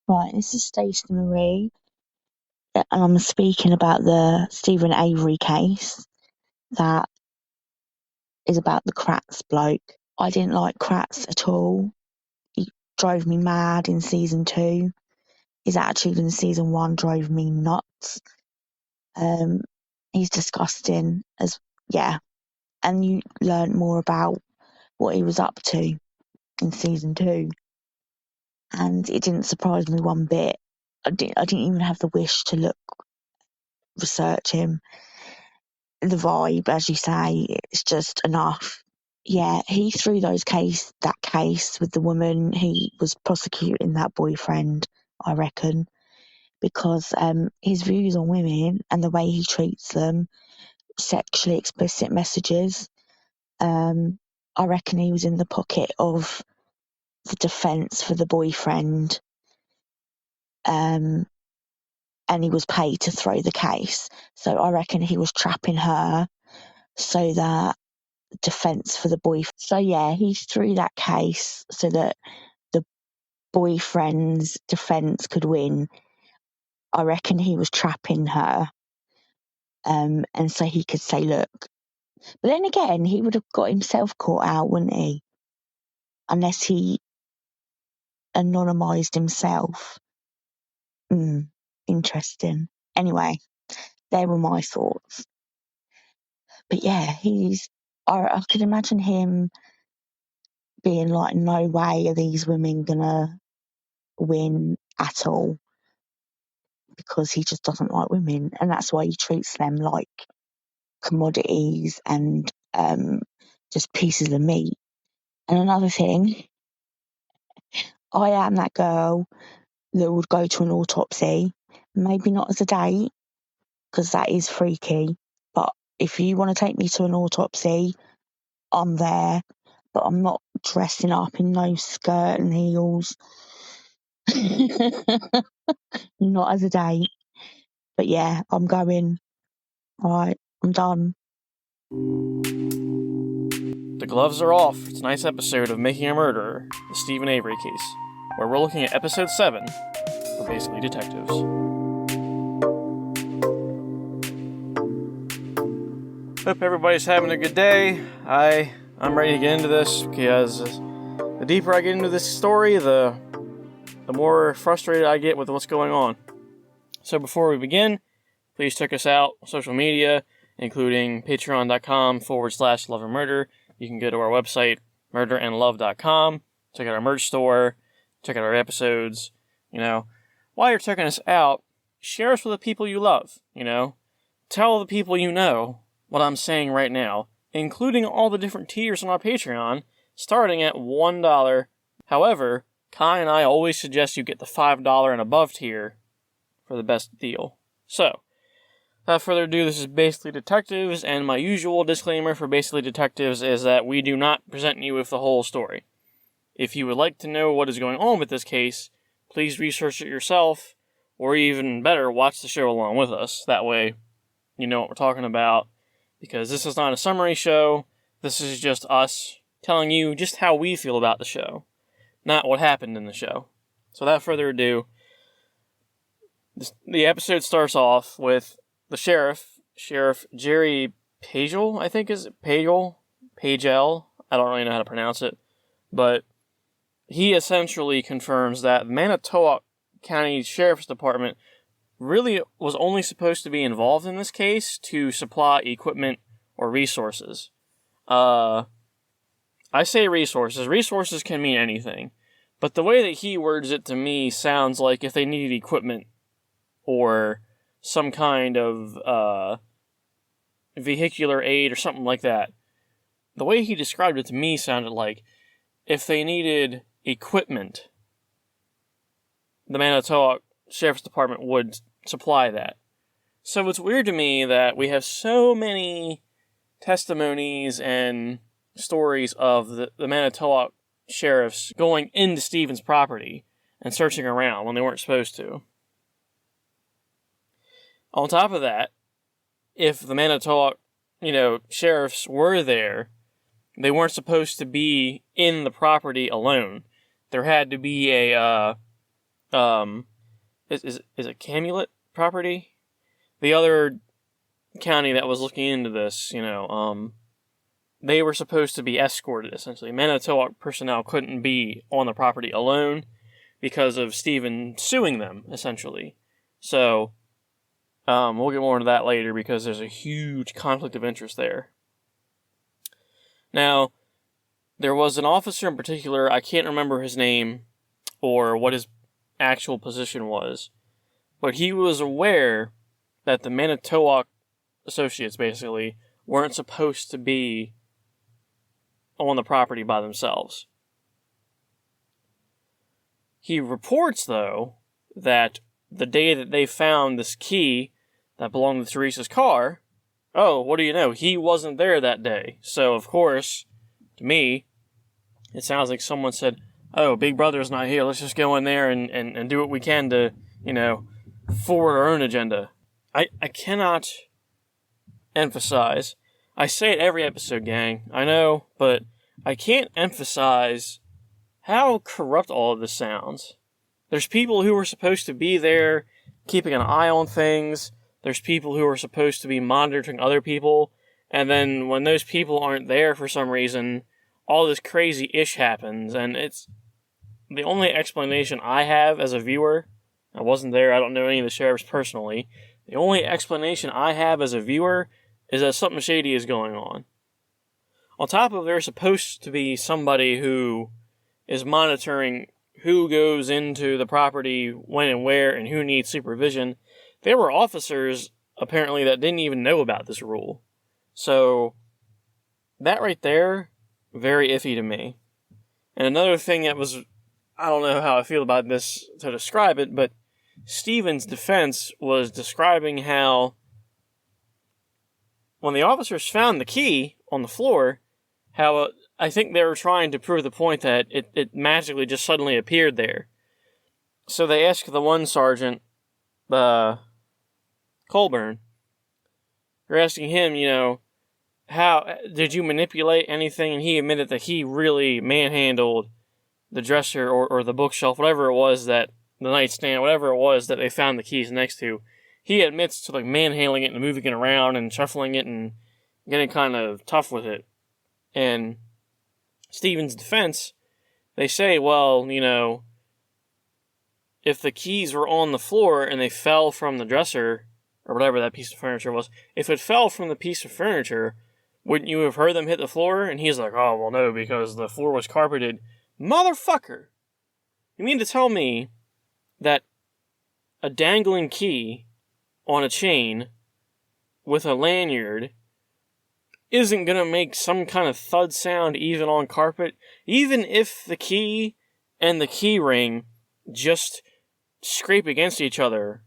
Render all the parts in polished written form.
Right, this is Stacey Marie, and I'm speaking about the Steven Avery case that is about the Kratz bloke. I didn't like Kratz at all. He drove me mad in season 2. His attitude in season 1 drove me nuts. He's disgusting and you learn more about what he was up to in season 2, and it didn't surprise me one bit. I didn't even have the wish to research him. The vibe, as you say, it's just enough. Yeah, he threw that case with the woman who was prosecuting that boyfriend, I reckon, because his views on women and the way he treats them, sexually explicit messages, I reckon he was in the pocket of the defence for the boyfriend, and he was paid to throw the case. So I reckon he was trapping her so that defence for the boyfriend. So yeah, he threw that case so that the boyfriend's defence could win. I reckon he was trapping her, and so he could say, look. But then again, he would have got himself caught out, wouldn't he? Unless he anonymised himself. Interesting. Anyway, they were my thoughts. But yeah, I could imagine him being like, no way are these women gonna win at all, because he just doesn't like women, and that's why he treats them like commodities and just pieces of meat. And another thing, I am that girl that would go to an autopsy, maybe not as a date, because that is freaky, but if you want to take me to an autopsy, I'm there, but I'm not dressing up in no skirt and heels. Not as a date. But yeah, I'm going. Alright, I'm done. The gloves are off. It's a nice episode of Making a Murderer, the Steven Avery case, where we're looking at episode 7 for Basically Detectives. Hope everybody's having a good day. I'm ready to get into this, because the deeper I get into this story, the more frustrated I get with what's going on. So before we begin, please check us out on social media, including patreon.com/loveandmurder. You can go to our website, murderandlove.com, check out our merch store, check out our episodes. While you're checking us out, share us with the people you love, Tell the people you know what I'm saying right now, including all the different tiers on our Patreon, starting at $1. However, Kai and I always suggest you get the $5 and above tier for the best deal. So, without further ado, this is Basically Detectives, and my usual disclaimer for Basically Detectives is that we do not present you with the whole story. If you would like to know what is going on with this case, please research it yourself, or even better, watch the show along with us. That way, you know what we're talking about, because this is not a summary show. This is just us telling you just how we feel about the show, not what happened in the show. So without further ado, the episode starts off with the Sheriff Jerry Pagel, I think is Pagel? Pagel? I don't really know how to pronounce it. But he essentially confirms that the Manitowoc County Sheriff's Department really was only supposed to be involved in this case to supply equipment or resources. I say resources. Resources can mean anything. But the way that he words it to me sounds like if they needed equipment or some kind of vehicular aid or something like that. The way he described it to me sounded like if they needed equipment, the Manitowoc Sheriff's Department would supply that. So it's weird to me that we have so many testimonies and stories of the Manitowoc sheriffs going into Steven's property and searching around when they weren't supposed to. On top of that, if the Manitowoc, sheriffs were there, they weren't supposed to be in the property alone. There had to be a is it Calumet property? The other county that was looking into this, they were supposed to be escorted, essentially. Manitowoc personnel couldn't be on the property alone because of Steven suing them, essentially. So, we'll get more into that later because there's a huge conflict of interest there. Now, there was an officer in particular, I can't remember his name or what his actual position was, but he was aware that the Manitowoc associates, basically, weren't supposed to be on the property by themselves. He reports, though, that the day that they found this key that belonged to Teresa's car, oh, what do you know, he wasn't there that day. So, of course, to me, it sounds like someone said, oh, Big Brother's not here, let's just go in there and do what we can to, forward our own agenda. I cannot emphasize, I say it every episode, gang, I know, but I can't emphasize how corrupt all of this sounds. There's people who are supposed to be there keeping an eye on things, there's people who are supposed to be monitoring other people, and then when those people aren't there for some reason, all this crazy ish happens, and it's the only explanation I have as a viewer. I wasn't there, I don't know any of the sheriffs personally. The only explanation I have as a viewer is that something shady is going on. On top of there's supposed to be somebody who is monitoring who goes into the property, when and where, and who needs supervision, there were officers, apparently, that didn't even know about this rule. So, that right there, very iffy to me. And another thing that was, I don't know how I feel about this to describe it, but Steven's defense was describing how when the officers found the key on the floor, how I think they were trying to prove the point that it magically just suddenly appeared there. So they asked the one sergeant, Colburn, they're asking him, how did you manipulate anything? And he admitted that he really manhandled the dresser or the bookshelf, whatever it was, that the nightstand, whatever it was that they found the keys next to. He admits to manhandling it and moving it around and shuffling it and getting kind of tough with it. And Steven's defense, they say, well, if the keys were on the floor and they fell from the dresser, or whatever that piece of furniture was, if it fell from the piece of furniture, wouldn't you have heard them hit the floor? And he's like, oh, well, no, because the floor was carpeted. Motherfucker! You mean to tell me that a dangling key on a chain with a lanyard isn't going to make some kind of thud sound even on carpet? Even if the key and the key ring just scrape against each other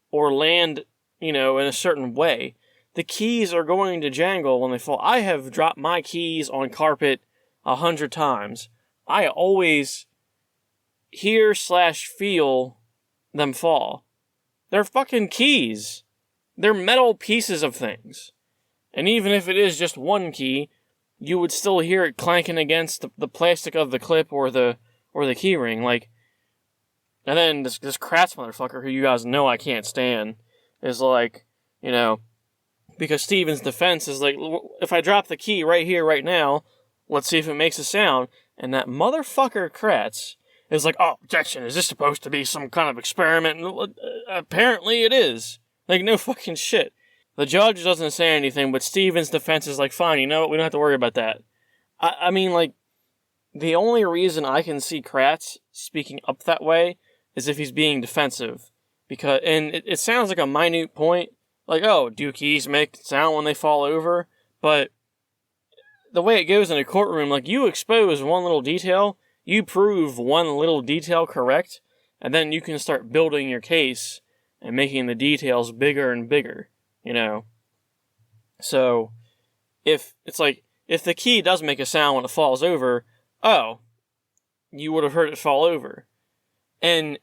or land, in a certain way, the keys are going to jangle when they fall. I have dropped my keys on carpet 100 times. I always hear/feel them fall. They're fucking keys. They're metal pieces of things. And even if it is just one key, you would still hear it clanking against the plastic of the clip or the key ring. And then this Kratz motherfucker, who you guys know I can't stand, is because Steven's defense is if I drop the key right here, right now, let's see if it makes a sound. And that motherfucker Kratz is oh, objection, is this supposed to be some kind of experiment? Apparently it is. No fucking shit. The judge doesn't say anything, but Steven's defense is fine, we don't have to worry about that. I mean, the only reason I can see Kratz speaking up that way is if he's being defensive. And it sounds like a minute point, oh, do keys make sound when they fall over? But the way it goes in a courtroom, you expose one little detail, you prove one little detail correct, and then you can start building your case and making the details bigger and bigger, So, if the key does make a sound when it falls over, oh, you would have heard it fall over. And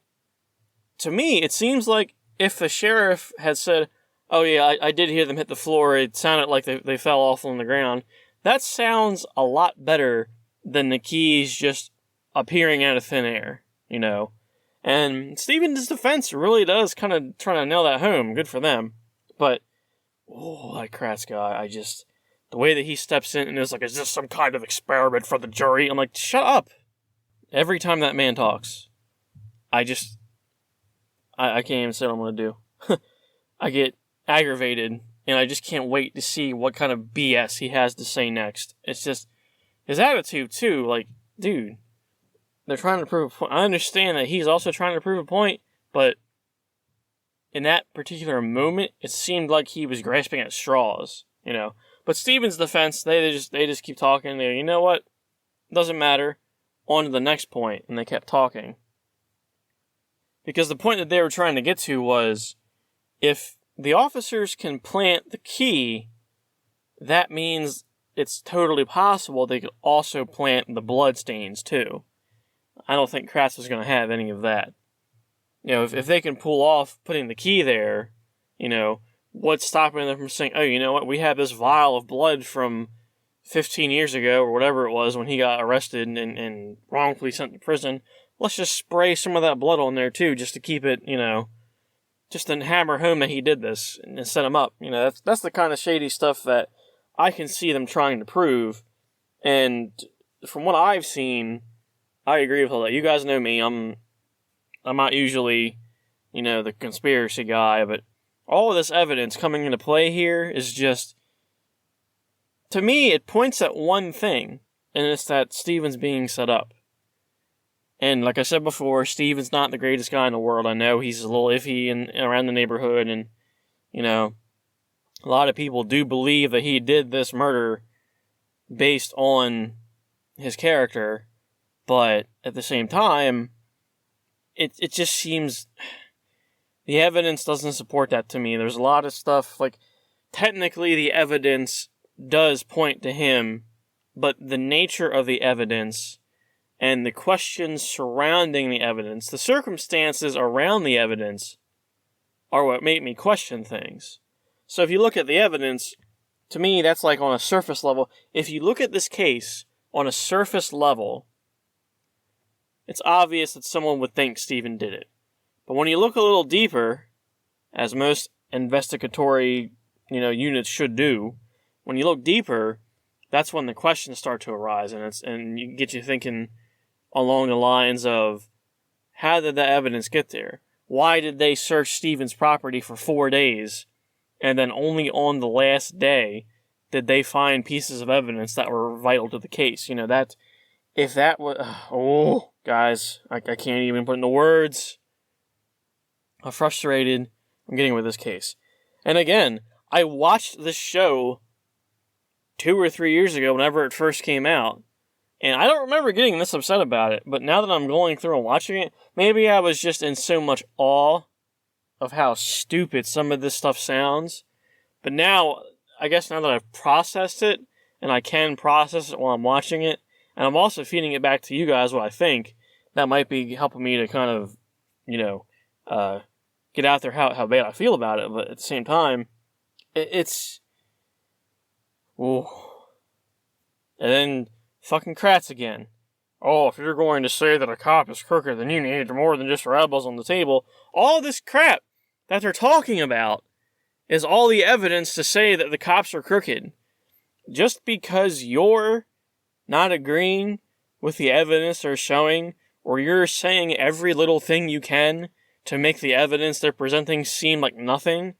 to me, it seems like if the sheriff had said, oh yeah, I did hear them hit the floor, it sounded like they fell off on the ground, that sounds a lot better than the keys just appearing out of thin air, And Steven's defense really does kind of try to nail that home. Good for them. But, that Kratz guy, the way that he steps in and is like, is this some kind of experiment for the jury? I'm like, shut up. Every time that man talks, I can't even say what I'm going to do. I get aggravated, and I just can't wait to see what kind of BS he has to say next. It's just, his attitude, too, like, dude, they're trying to prove a point. I understand that he's also trying to prove a point, but in that particular moment, it seemed like he was grasping at straws, But Steven's defense, they just keep talking. You know what? Doesn't matter. On to the next point, and they kept talking. Because the point that they were trying to get to was, if the officers can plant the key, that means it's totally possible they could also plant the bloodstains, too. I don't think Kratz was going to have any of that. If they can pull off putting the key there, what's stopping them from saying, oh, you know what, we have this vial of blood from 15 years ago, or whatever it was, when he got arrested and wrongfully sent to prison. Let's just spray some of that blood on there, too, just to keep it, just to hammer home that he did this and set him up. That's the kind of shady stuff that I can see them trying to prove. And from what I've seen, I agree with all that. You guys know me. I'm not usually, the conspiracy guy, but all of this evidence coming into play here is just, to me, it points at one thing, and it's that Steven's being set up. And like I said before, Steven's not the greatest guy in the world. I know he's a little iffy around the neighborhood, and, a lot of people do believe that he did this murder based on his character. But at the same time, it just seems the evidence doesn't support that to me. There's a lot of stuff, like, technically the evidence does point to him, but the nature of the evidence and the questions surrounding the evidence, the circumstances around the evidence, are what make me question things. So if you look at the evidence, to me, that's like on a surface level. If you look at this case on a surface level, it's obvious that someone would think Steven did it. But when you look a little deeper, as most investigatory, units should do, when you look deeper, that's when the questions start to arise, and you get you thinking along the lines of, how did the evidence get there? Why did they search Steven's property for 4 days, and then only on the last day did they find pieces of evidence that were vital to the case? If that was... guys, I can't even put into words how frustrated I'm getting with this case. And again, I watched this show 2 or 3 years ago whenever it first came out, and I don't remember getting this upset about it, but now that I'm going through and watching it, maybe I was just in so much awe of how stupid some of this stuff sounds. But now, I guess now that I've processed it, and I can process it while I'm watching it, and I'm also feeding it back to you guys what I think, that might be helping me to kind of, get out there how bad I feel about it. But at the same time, it's... Ooh. And then fucking Kratz again. Oh, if you're going to say that a cop is crooked, then you need more than just rebels on the table. All this crap that they're talking about is all the evidence to say that the cops are crooked. Just because you're not agreeing with the evidence they're showing, or you're saying every little thing you can to make the evidence they're presenting seem like nothing,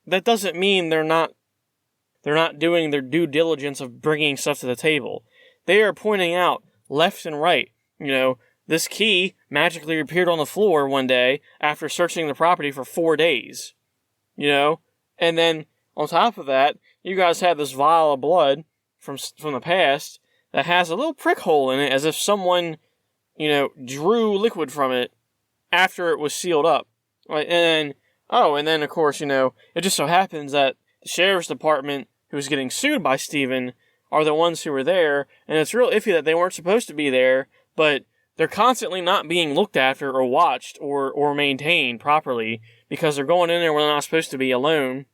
that doesn't mean they're not doing their due diligence of bringing stuff to the table. They are pointing out left and right, this key magically appeared on the floor one day after searching the property for 4 days, and then on top of that, you guys have this vial of blood from the past that has a little prick hole in it, as if someone, drew liquid from it after it was sealed up. Right? And then, of course, it just so happens that the sheriff's department, who's getting sued by Steven, are the ones who were there, and it's real iffy that they weren't supposed to be there, but they're constantly not being looked after or watched or maintained properly, because they're going in there when they're not supposed to be alone,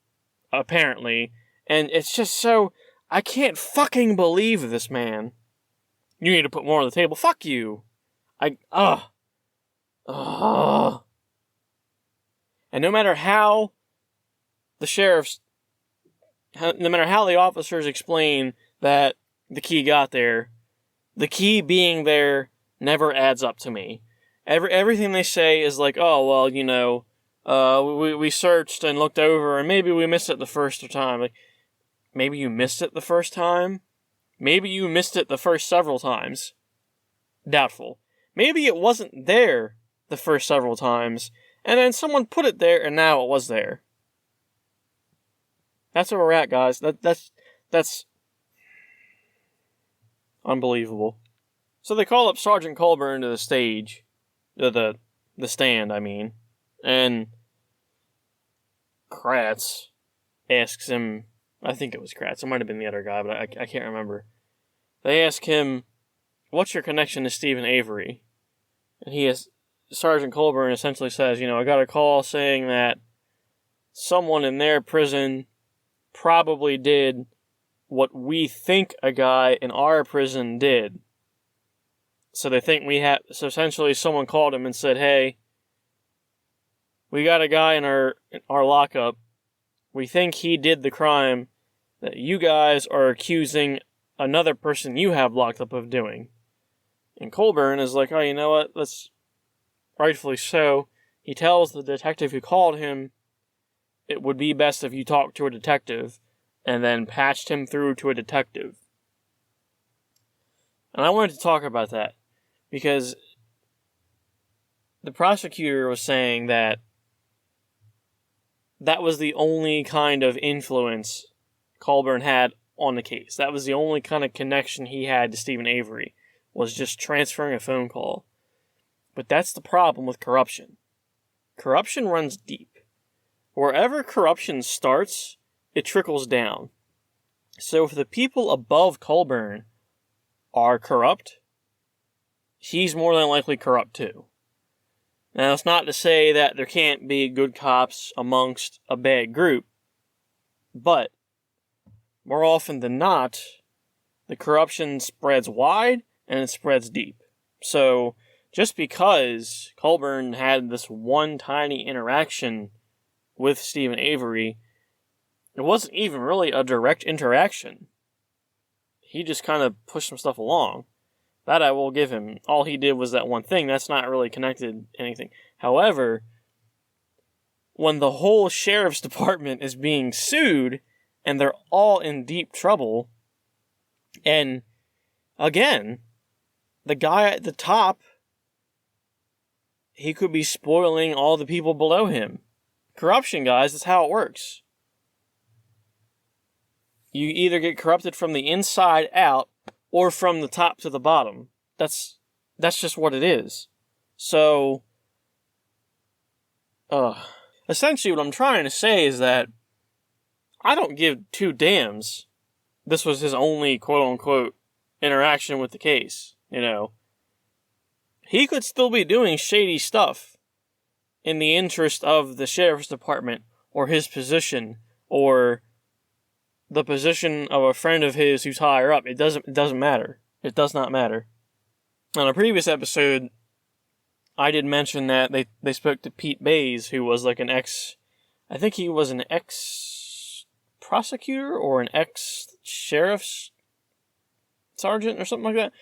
apparently. And it's just so... I can't fucking believe this, man. You need to put more on the table. Fuck you. Ugh. And no matter how no matter how the officers explain that the key got there, the key being there never adds up to me. Everything they say is like, oh, well, you know, we searched and looked over, and maybe we missed it the first time. Like, maybe you missed it the first time? Maybe you missed it the first several times. Doubtful. Maybe it wasn't there the first several times, and then someone put it there, and now it was there. That's where we're at, guys. That's unbelievable. So they call up Sergeant Colburn to the stage, the stand, I mean, and Kratz asks him, I think it was Kratz, it might have been the other guy, but I can't remember. They ask him, what's your connection to Steven Avery? And Sergeant Colburn essentially says, you know, I got a call saying that someone in their prison probably did what we think a guy in our prison did. So they think so essentially someone called him and said, hey, we got a guy in our lockup. We think he did the crime that you guys are accusing another person you have locked up of doing. And Colburn is like, oh, you know what? That's rightfully so. He tells the detective who called him it would be best if you talked to a detective, and then patched him through to a detective. And I wanted to talk about that, because the prosecutor was saying that was the only kind of influence Colburn had on the case. That was the only kind of connection he had to Steven Avery, was just transferring a phone call. But that's the problem with corruption. Corruption runs deep. Wherever corruption starts, it trickles down. So if the people above Colburn are corrupt, he's more than likely corrupt too. Now, it's not to say that there can't be good cops amongst a bad group, but more often than not, the corruption spreads wide and it spreads deep. So just because Colburn had this one tiny interaction with Steven Avery, it wasn't even really a direct interaction. He just kind of pushed some stuff along. That I will give him. All he did was that one thing. That's not really connected to anything. However, when the whole sheriff's department is being sued, and they're all in deep trouble, and again, the guy at the top, he could be spoiling all the people below him. Corruption, guys, is how it works. You either get corrupted from the inside out or from the top to the bottom. That's just what it is. So, essentially what I'm trying to say is that I don't give two damns. This was his only quote-unquote interaction with the case, you know. He could still be doing shady stuff in the interest of the sheriff's department, or his position, or the position of a friend of his who's higher up. It doesn't matter. It does not matter. On a previous episode, I did mention that they spoke to Pete Bays, who was like I think he was an ex-prosecutor or an ex-sheriff's sergeant or something like that.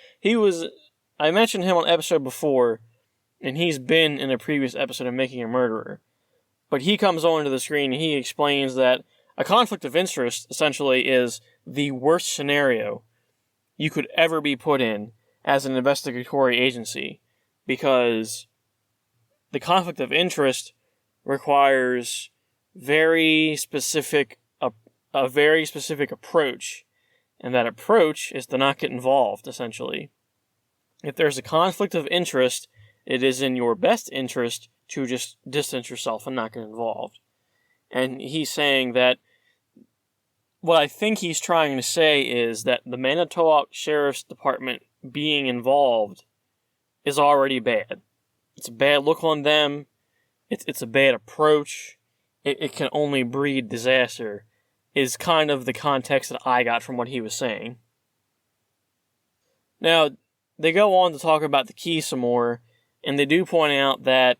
I mentioned him on episode before, and he's been in a previous episode of Making a Murderer. But he comes onto the screen and he explains that a conflict of interest, essentially, is the worst scenario you could ever be put in as an investigatory agency, because the conflict of interest requires a very specific approach, and that approach is to not get involved, essentially. If there's a conflict of interest, it is in your best interest to just distance yourself and not get involved. And he's saying that what I think he's trying to say is that the Manitowoc Sheriff's Department being involved is already bad. It's a bad look on them. It's a bad approach. It can only breed disaster, is kind of the context that I got from what he was saying. Now, they go on to talk about the key some more, And they do point out that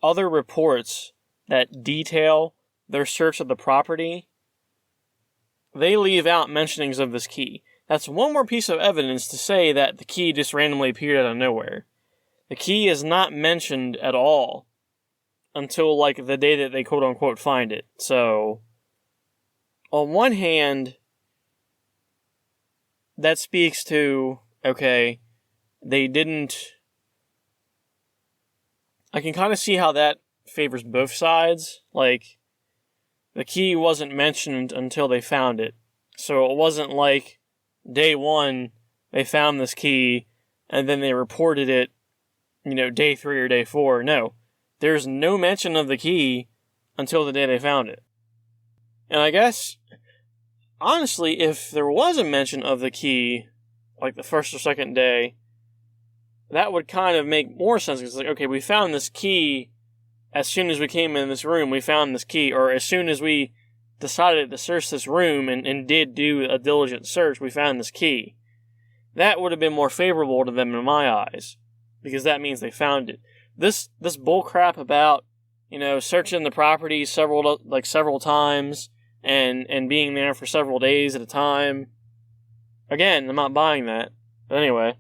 other reports that detail their search of the property, they leave out mentionings of this key. That's one more piece of evidence to say that the key just randomly appeared out of nowhere. The key is not mentioned at all until, like, the day that they quote-unquote find it. So, on one hand, that speaks to, okay, they didn't... I can kind of see how that favors both sides. Like, the key wasn't mentioned until they found it. So it wasn't like day one, they found this key, and then they reported it, day 3 or day 4. No. There's no mention of the key until the day they found it. And I guess, honestly, if there was a mention of the key, like the first or second day, that would kind of make more sense. It's like, okay, we found this key as soon as we came in this room, we found this key, or as soon as we decided to search this room and did do a diligent search, we found this key. That would have been more favorable to them in my eyes, because that means they found it. This bullcrap about, searching the property several times and being there for several days at a time. Again, I'm not buying that. But anyway.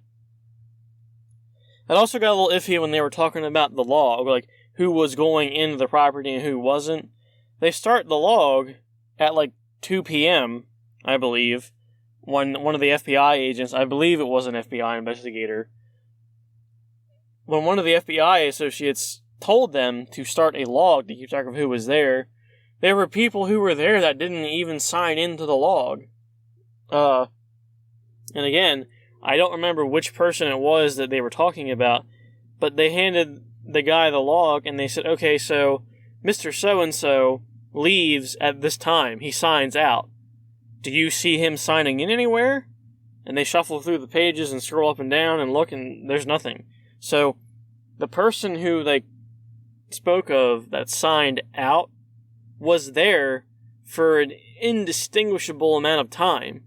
It also got a little iffy when they were talking about the log, like who was going into the property and who wasn't. They start the log at 2 p.m., I believe, when one of the FBI agents, I believe it was an FBI investigator, when one of the FBI associates told them to start a log to keep track of who was there were people who were there that didn't even sign into the log. And again, I don't remember which person it was that they were talking about, but they handed the guy the log and they said, okay, so Mr. So-and-so leaves at this time. He signs out. Do you see him signing in anywhere? And they shuffle through the pages and scroll up and down and look, and there's nothing. So, the person who they spoke of that signed out was there for an indistinguishable amount of time.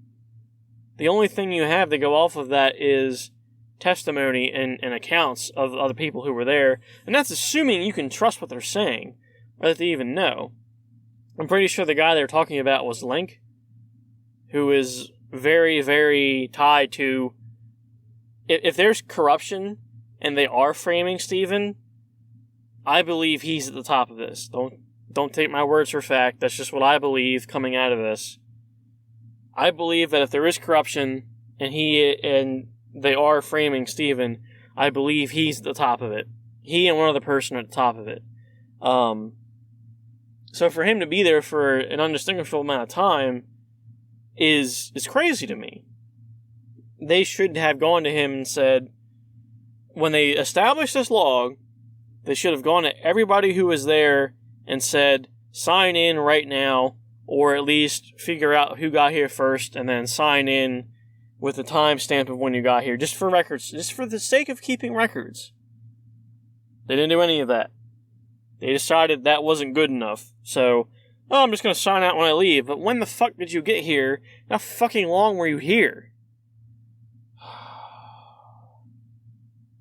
The only thing you have to go off of that is testimony and accounts of other people who were there, and that's assuming you can trust what they're saying, or that they even know. I'm pretty sure the guy they were talking about was Link, who is very, very tied to... If there's corruption, and they are framing Steven, I believe he's at the top of this. Don't take my words for fact, that's just what I believe coming out of this. I believe that if there is corruption, and they are framing Steven, I believe he's at the top of it. He and one other person are at the top of it. So for him to be there for an undistinguishable amount of time is crazy to me. They should have gone to him and said, when they established this log, they should have gone to everybody who was there and said, sign in right now, or at least figure out who got here first, and then sign in with the timestamp of when you got here, just for records, just for the sake of keeping records. They didn't do any of that. They decided that wasn't good enough, so, I'm just going to sign out when I leave, but when the fuck did you get here? How fucking long were you here?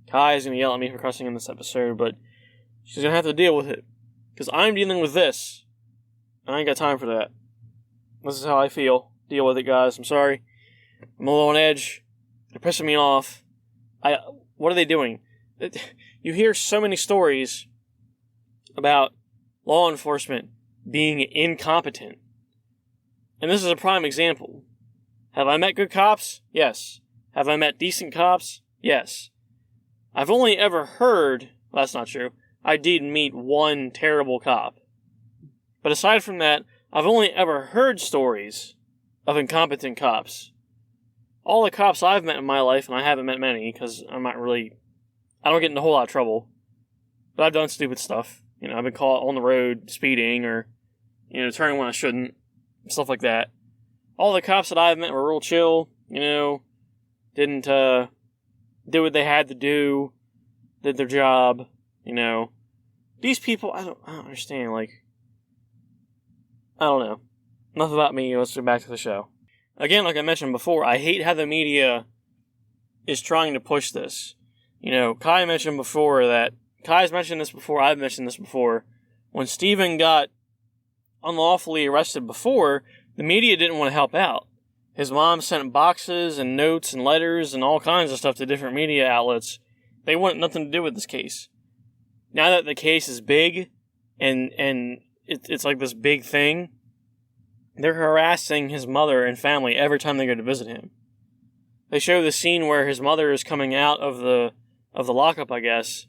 Kai is going to yell at me for cussing in this episode, but she's going to have to deal with it. Because I'm dealing with this. I ain't got time for that. This is how I feel. Deal with it, guys. I'm sorry. I'm a little on edge. They're pissing me off. What are they doing? You hear so many stories about law enforcement being incompetent. And this is a prime example. Have I met good cops? Yes. Have I met decent cops? Yes. I've only ever heard... Well, that's not true. I did meet one terrible cop. But aside from that, I've only ever heard stories of incompetent cops. All the cops I've met in my life, and I haven't met many, because I don't get in a whole lot of trouble. But I've done stupid stuff. I've been caught on the road speeding, or, turning when I shouldn't. Stuff like that. All the cops that I've met were real chill, didn't, did what they had to do, did their job, These people, I don't understand, I don't know. Enough about me, let's get back to the show. Again, like I mentioned before, I hate how the media is trying to push this. Kai mentioned before that, Kai's mentioned this before, I've mentioned this before, when Steven got unlawfully arrested before, the media didn't want to help out. His mom sent boxes and notes and letters and all kinds of stuff to different media outlets. They wanted nothing to do with this case. Now that the case is big, and it's like this big thing, they're harassing his mother and family every time they go to visit him. They show the scene where his mother is coming out of the lockup, I guess,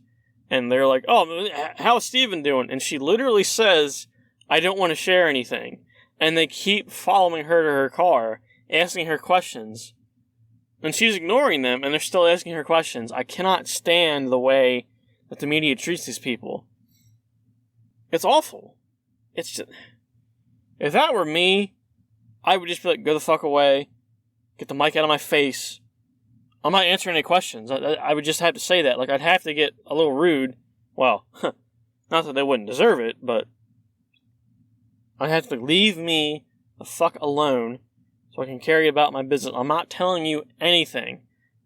and they're like, "Oh, how's Steven doing?" And she literally says, "I don't want to share anything." And they keep following her to her car, asking her questions. And she's ignoring them, and they're still asking her questions. I cannot stand the way that the media treats these people. It's awful. It's just... If that were me, I would just be like, go the fuck away. Get the mic out of my face. I'm not answering any questions. I would just have to say that. Like, I'd have to get a little rude. Well, not that they wouldn't deserve it, but I'd have to leave me the fuck alone so I can carry about my business. I'm not telling you anything.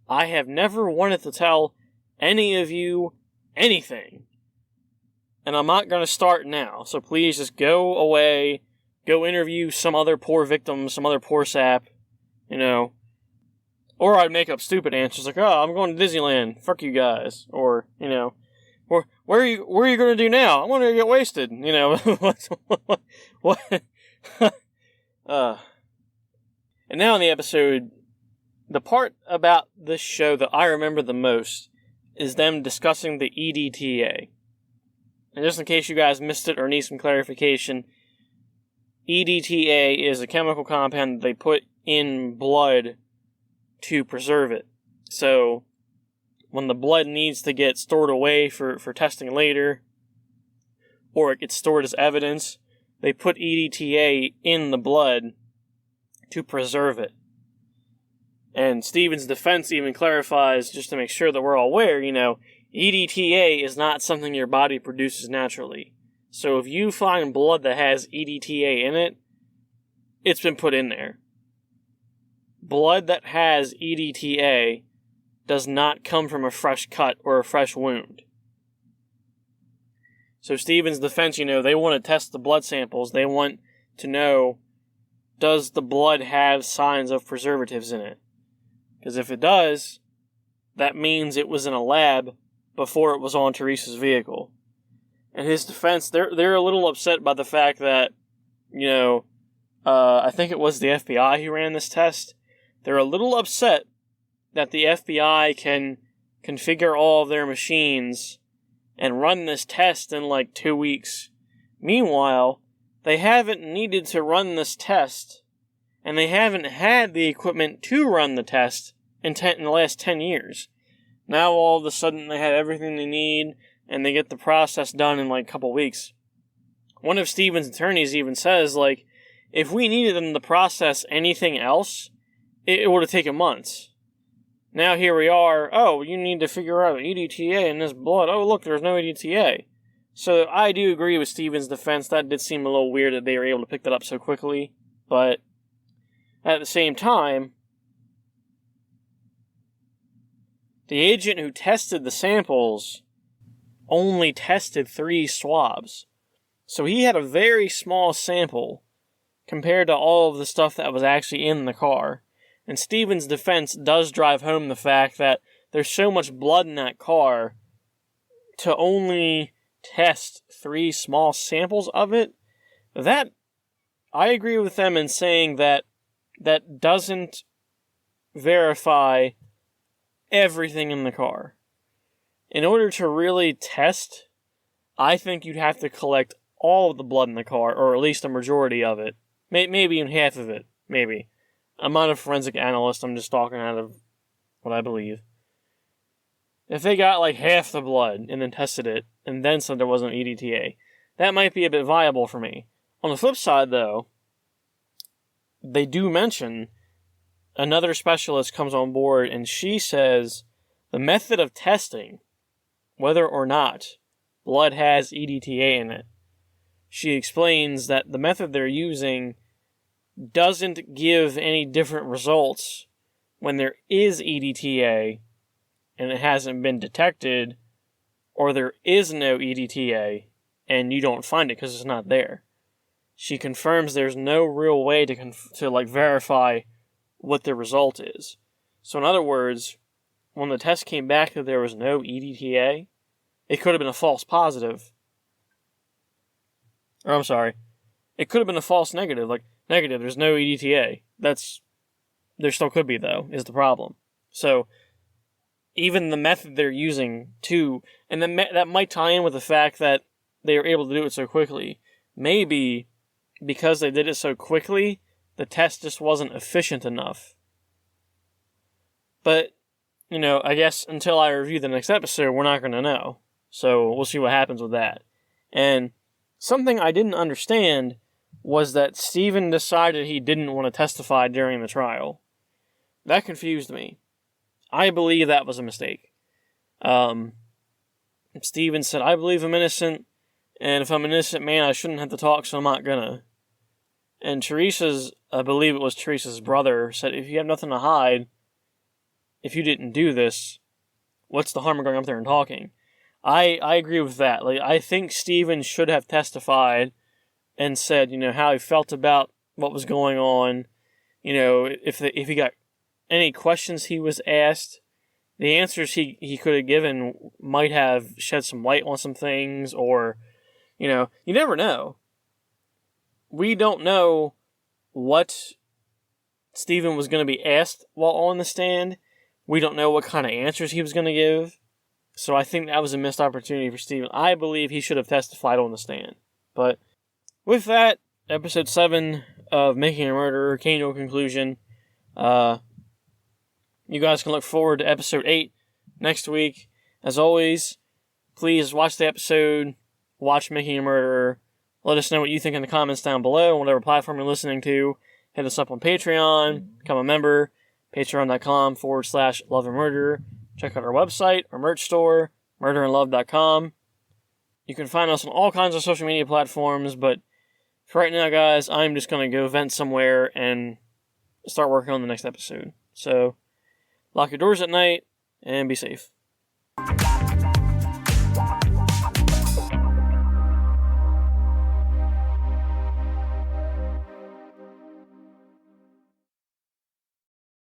I have never wanted to tell any of you anything. And I'm not going to start now. So please just go away. Go interview some other poor victim, some other poor sap, Or I'd make up stupid answers like, "Oh, I'm going to Disneyland. Fuck you guys." Or, "Where are you going to do now? I'm going to get wasted." What? And now in the episode, the part about this show that I remember the most is them discussing the EDTA. And just in case you guys missed it or need some clarification, EDTA is a chemical compound that they put in blood to preserve it. So, when the blood needs to get stored away for testing later, or it gets stored as evidence, they put EDTA in the blood to preserve it. And Steven's defense even clarifies, just to make sure that we're all aware, EDTA is not something your body produces naturally. So if you find blood that has EDTA in it, it's been put in there. Blood that has EDTA does not come from a fresh cut or a fresh wound. So Steven's defense, they want to test the blood samples. They want to know, does the blood have signs of preservatives in it? Because if it does, that means it was in a lab before it was on Teresa's vehicle. And his defense, they're a little upset by the fact that, I think it was the FBI who ran this test. They're a little upset that the FBI can configure all of their machines and run this test in 2 weeks. Meanwhile, they haven't needed to run this test, and they haven't had the equipment to run the test in the last 10 years. Now all of a sudden they have everything they need, and they get the process done in a couple weeks. One of Steven's attorneys even says, if we needed them to process anything else, it would have taken months. Now here we are, you need to figure out EDTA in this blood. Oh, look, there's no EDTA. So I do agree with Steven's defense. That did seem a little weird that they were able to pick that up so quickly. But at the same time, the agent who tested the samples only tested 3 swabs. So he had a very small sample compared to all of the stuff that was actually in the car. And Steven's defense does drive home the fact that there's so much blood in that car to only test 3 small samples of it. That, I agree with them in saying that doesn't verify everything in the car. In order to really test, I think you'd have to collect all of the blood in the car, or at least a majority of it. Maybe even half of it. Maybe. I'm not a forensic analyst, I'm just talking out of what I believe. If they got half the blood and then tested it, and then said there wasn't EDTA, that might be a bit viable for me. On the flip side, though, they do mention another specialist comes on board, and she says the method of testing, whether or not blood has EDTA in it, she explains that the method they're using doesn't give any different results when there is EDTA and it hasn't been detected, or there is no EDTA and you don't find it because it's not there. She confirms there's no real way to verify what the result is. So in other words, when the test came back that there was no EDTA, it could have been a false positive. Or I'm sorry, it could have been a false negative. Like, negative, there's no EDTA. There still could be, though, is the problem. So, even the method they're using and that might tie in with the fact that they were able to do it so quickly. Maybe because they did it so quickly, the test just wasn't efficient enough. But, I guess until I review the next episode, we're not going to know. So we'll see what happens with that. And something I didn't understand was that Steven decided he didn't want to testify during the trial. That confused me. I believe that was a mistake. Steven said, I believe I'm innocent, and if I'm an innocent man, I shouldn't have to talk, so I'm not gonna. And I believe it was Teresa's brother, said, if you have nothing to hide, if you didn't do this, what's the harm of going up there and talking? I agree with that. I think Steven should have testified and said, how he felt about what was going on. If he got any questions he was asked, the answers he could have given might have shed some light on some things, or, you never know. We don't know what Steven was going to be asked while on the stand. We don't know what kind of answers he was going to give. So I think that was a missed opportunity for Steven. I believe he should have testified on the stand. But with that, episode 7 of Making a Murderer came to a conclusion. You guys can look forward to episode 8 next week. As always, please watch the episode, watch Making a Murderer. Let us know what you think in the comments down below on whatever platform you're listening to. Hit us up on Patreon, become a member, patreon.com/loveandmurder. Check out our website, our merch store, murderandlove.com. You can find us on all kinds of social media platforms, but for right now, guys, I'm just going to go vent somewhere and start working on the next episode. So, lock your doors at night and be safe.